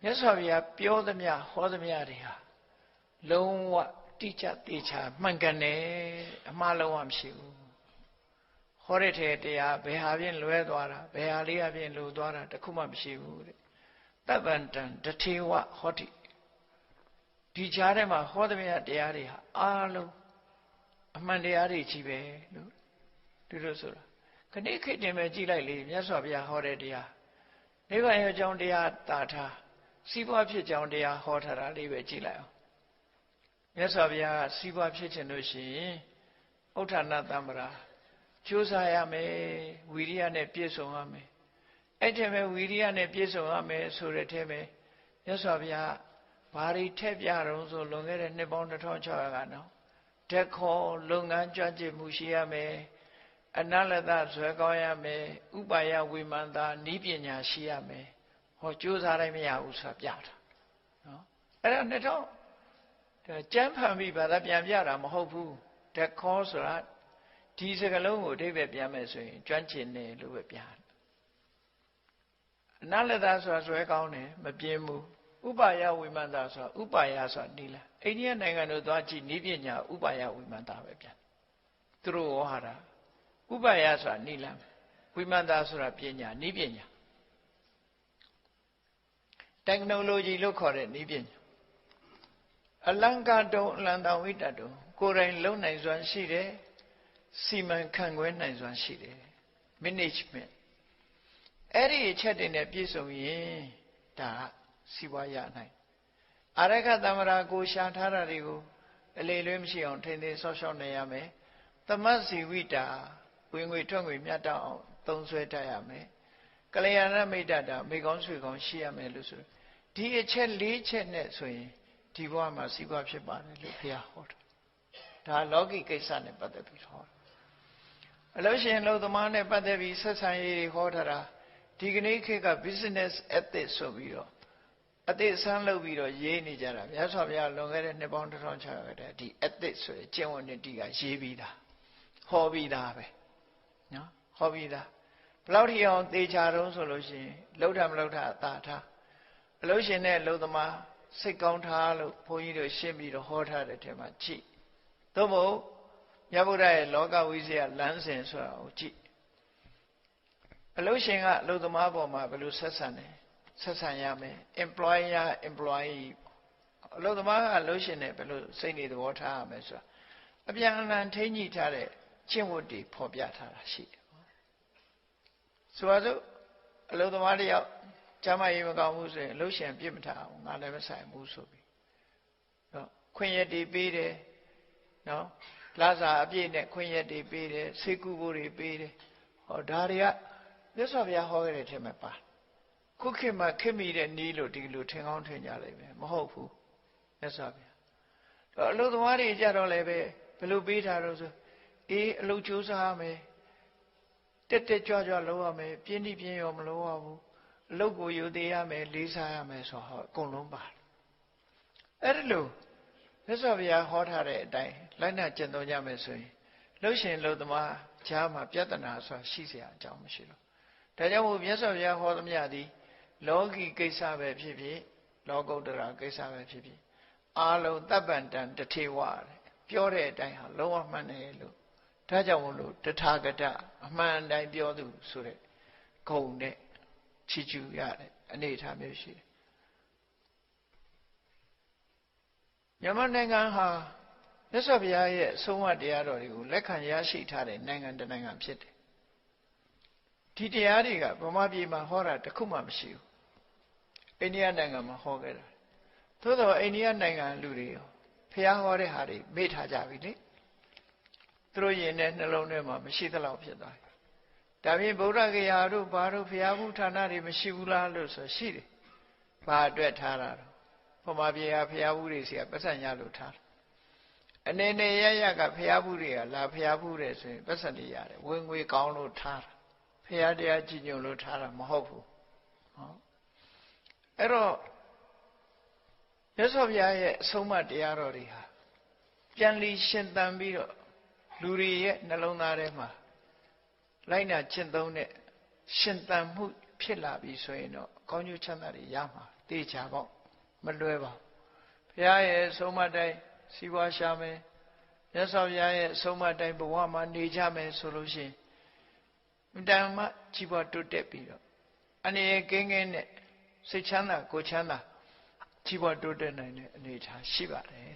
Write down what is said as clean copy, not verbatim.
မြတ်စွာဘုရားပြောသမျှဟောသမျှတွေဟာလုံးဝတိကျသေချာမှန်ကန်တယ်အမှားလုံးဝမရှိဘူးဟောတဲ့ထဲတရားဘယ်ဟာဖြင့်လွဲသွားတာဘယ်ဟာလေးအပြင်လိုသွားတာတခုမှမရှိဘူးတဲ့တပ္ပန္တံတထေဝဟောတိဒီကြားထဲမှာဟောသမျှတရားတွေဟာအားလုံးအမှန်တရားတွေကြီးပဲလို့ဒီလိုဆိုတာခဏခေတ်တင်ပဲကြည်လိုက်လေမြတ်စွာဘုရားဟောတဲ့တရားနိဗ္ဗာန်ရဲ့အကြောင်းတရားတာထားစီးပွားဖြစ်ကြောင်းတရားဟောထားတာလေးပဲကြည်လိုက်အောင်မြတ်စွာဘုရားစီးပွားဖြစ်ခြင်းလို့ရှိရင်ဥဋ္ဌာဏတမ္ပရာကြိုးစားရမယ်ဝီရိယနဲ့ပြည့်စုံရမယ်အဲ့ထဲမှာဝီရိယနဲ့ပြည့်စုံရမယ်ဆိုတဲ့ထဲမှာမြတ်စွာဘုရားဘာတွေထည့်ပြတော့ဆိုလွန်ခဲ့တဲ့နှစ်ပေါင်း2600ကနော်တက်ခေါ်လုပ်ငန်းကြွကြည်မှုရှိရမယ်အနလတဇွဲကောင်းရမယ်ဥပါယဝိမန္တာဤပညာရှိရမယ်ဟောကြိုးစားတိုင်းမရဘူးဆိုတာပြတာနော်အဲ့ဒါ2000ကျမ်းဖန်ပြီးဘာသာပြန်ပြတာမဟုတ်ဘူးတက်ခေါ်ဆိုတာဒီစကလုံးကိုအဓိပ္ပာယ်ပြန်မယ်ဆိုရင်ကျွမ်းကျင်တယ်လို့ပဲပြန်အနလတဆိုတာဇွဲကောင်းတယ်မပြင်းဘူးဥပါယဝိမန္တာဆိုတာဥပါယဆိုတာနိလအိန္ဒိယနိုင်ငံတို့သွားကြည့်ဤပညာဥပါယဝိမန္တာပဲပြန်သူတို့ဟောတာဥပါယဆိုတာနိလဝိမန္တာဆိုတာပညာဤပညာtechnology လို့ခေါ်တဲ့ဤပညာအလង្ကာတုံအလန္တဝိတ္တတုံကိုယ်တိုင်လုံနိုင်စွမ်းရှိတယ်စီမံခန့်ခွဲနိုင်စွမ်းရှိတယ် management အဲ့ဒီအချက်တွေနဲ့ပြည့်စုံရင်ဒါစီးပွားရနိုင်အာရခသမရာကိုရှာထားတာတွေကိုအလေလွဲမရှိအောင်ထိန်းသိမ်းဆောက်ရှောက်နိုင်ရမယ်သမတ်စီဝိတာဝင်ငွေထွက်ငွေမြတ်တောက်အောင်သုံးဆွဲတတ်ရမယ်ကလျာဏမိတ်တာမိကောင်းဆွေကောင်းရှိရမယ်လို့ဆိုဒီအချက်၄ချက်နဲ့ဆိုရင်ဒီဘဝမှာစီးပွားဖြစ်ပါတယ်လို့ဘုရားဟောတာဒါလောကီကိစ္စနဲ့ပတ်သက်ပြီးဟောတာအလို့ရှင်လို့သမားနဲ့ပတ်သက်ပြီးဆက်ဆံရေးတွေဟောထားတာဒီကနေ့ခေတ်က business ethics ဆိုပြီးတော့အသေးစမ်းလုပ်ပြီးတော့ရေးနေကြတာမြတ်စွာဘုရားလွန်ခဲ့တဲ့နှစ်ပေါင်း1600တဲ့ဒီ ethics ဆိုတဲ့ကျင့်ဝတ်နဲ့ဒီကရေးပြီးသားဟောပြီးသားပဲနော်ဟောပြီးသားဘယ်လောက်ထိအောင်သေချာတုံးဆိုလို့ရှိရင်လှုပ်တာမလှုပ်တာအသာထားအလို့ရှင်နဲ့လှုပ်သမားစိတ်ကောင်းထားလို့ဘုန်းကြီးတို့ရှင်းပြီးတော့ဟောထားတဲ့ထဲမှာကြည့်သို့မဟုတ်မြတ်ဗုဒ္ဓရဲ့လောကဝိဇ္ဇာလမ်းစဉ်ဆိုတာကိုကြည့်အလို့ရှင်ကအလို့သမားပေါ်မှာဘယ်လိုဆက်ဆံတယ်ဆက်ဆံရမယ် employer employee အလို့သမားကအလို့ရှင်နဲ့ဘယ်လိုစိတ်နေသဘောထားရမယ်ဆိုတာအပြန်အလှန်ထိန်းညှိထားတဲ့ကျင့်ဝတ်တွေဖော်ပြထားတာရှိတယ်ဆိုပါစို့အလို့သမားတယောက်ကျမ်းမာရေးမကောင်းဘူးဆိုရင်အလို့ရှင်ပြစ်မထားအောင်ငါလည်းမဆိုင်ဘူးဆိုပြီးနော်ခွင့်ရည်ပေးတယ်နော်လာစာအပြည့်နဲ့ခွင့်ရည်ပေးတယ်ဆေးကုဖို့တွေပေးတယ်ဟောဒါတွေကမြတ်စွာဘုရားဟောခဲ့တဲ့ထဲမှာပါခုခေတ်မှာခေတ်မီတဲ့နည်းလို့ဒီလိုထင်ကောင်းထင်ကြလိမ့်မယ်မဟုတ်ဘူးမြတ်စွာဘုရားအလုပ်သမားတွေကြတော့လည်းပဲဘယ်လိုပေးထားတော့ဆိုအေးအလုပ်ကြိုးစားရမယ်တက်တက်ကြွကြွလုပ်ရမယ်ပြင်းပြင်းရောမလုပ်ရဘူးအလုပ်ကိုယူသေးရမယ်လေးစားရမယ်ဆိုတော့အကုန်လုံးပါတယ်အဲ့ဒါလို့မြတ်စွာဘုရားဟောထားတဲ့အတိုင်းလိုက်နာကျင့်သုံးကြမယ်ဆိုရင်လှုပ်ရှင်လှုပ်သမားကြားမှာပြဿနာဆိုတာရှိเสียအကြောင်းမရှိလို့ဒါကြောင့်မို့မြတ်စွာဘုရားဟောသမျှသည်လောကီကိစ္စပဲဖြစ်ဖြစ်လောကုတ္တရာကိစ္စပဲဖြစ်ဖြစ်အာလုံးတပ္ပန္တံတထေဝပြောတဲ့အတိုင်းဟာလုံးဝမှန်တယ်လို့ဒါကြောင့်မို့လို့တထာဂတအမှန်တိုင်းပြောသူဆိုတဲ့ဂုဏ်နဲ့ချီးကျူးရတဲ့အနေအထားမျိုးရှိတယ်မြန်မာနိုင်ငံဟာမြတ်စွာဘုရားရဲ့အဆုံးအမတရားတော်တွေကိုလက်ခံရရှိထားတဲ့နိုင်ငံတစ်နိုင်ငံဖြစ်တယ်ဒီတရားတွေကဗမာပြည်မှာဟောတာတခုမှမရှိဘူးအိန္ဒိယနိုင်ငံမှာဟောခဲ့တာသို့တော့အိန္ဒိယနိုင်ငံလူတွေရောဘုရားဟောတဲ့ဟာတွေမေ့ထားကြပြီလေသူတို့ရင်ထဲနှလုံးထဲမှာမရှိသလောက်ဖြစ်သွားတယ်ဒါပြင်ဗုဒ္ဓဂယာတို့ဘာတို့ဘုရားဘုဌာနတွေမရှိဘူးလားလို့ဆိုရှိတယ်ဘာအတွက်ထားတာတော့ဗမာပြည်ဟာဘုရားဘုတွေစီကပတ်စံရလို့ထားတယ်အနေနဲ့ရရကဘုရားဘုတွေကလာဘုရားဘုတဲ့ဆိုရင်ပတ်စံတွေရတယ်ဝင်ငွေကောင်းလို့ထားတာဘုရားတရားကြည်ညိုလို့ထားတာမဟုတ်ဘူးဟုတ်အဲ့တော့မြတ်စွာဘုရားရဲ့အဆုံးအမတရားတော်တွေဟာပြန်လီရှင်သန်ပြီးတော့လူတွေရဲ့နှလုံးသားထဲမှာလိုက်နာကျင့်သုံးတဲ့ရှင်သန်မှုဖြစ်လာပြီဆိုရင်တော့ကောင်းကျိုးချမ်းသာတွေရမှာ တေချာပေါ့မလွဲပါဘုရားရဲ့ဆုံးမတိုင်းစီးပွားရှာမယ်မြတ်စွာဘုရားရဲ့ဆုံးမတိုင်းဘဝမှာနေကြမယ်ဆိုလို့ရှိရင်အတန်မှကြီးပွားတိုးတက်ပြီးတော့အနေကင်းကင်းနဲ့စိတ်ချမ်းသာကိုယ်ချမ်းသာကြီးပွားတိုးတက်နိုင်တဲ့အနေအထားရှိပါတယ်